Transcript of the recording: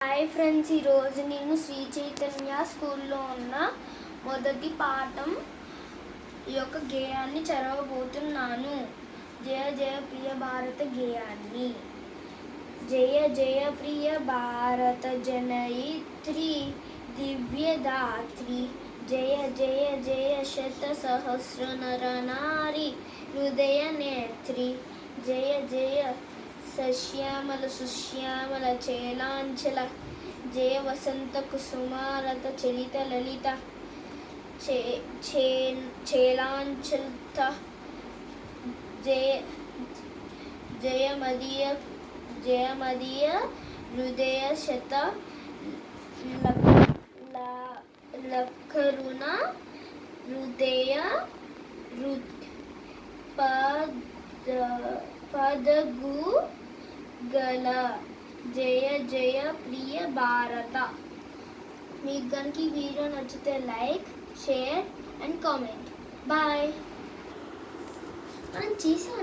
Hi friends, ఈరోజు నేను శ్రీ చైతన్య స్కూల్లో ఉన్న మొదటి పాఠం యొక్క గేయాన్ని చదవబోతున్నాను. జయ జయ ప్రియ భారత గేయాన్ని. జయ జయ ప్రియ భారత జనయిత్రి దివ్యదాత్రి, జయ జయ జయ శత సహస్ర నర నారి హృదయ నేత్రి, జయ జయ సశ్యామల సుశ్యామల చేలాంచల, జయ వసంత కుసుమాలత చలిత లలిత చేలాంచలత, జయమదీయ హృదయ శత లఖరుణ హృదయ పదగు గల, జయ జయ ప్రియ భారత. మీకు కనుక ఈ వీడియో నచ్చితే like, share and comment. Bye. మనం చేసాం.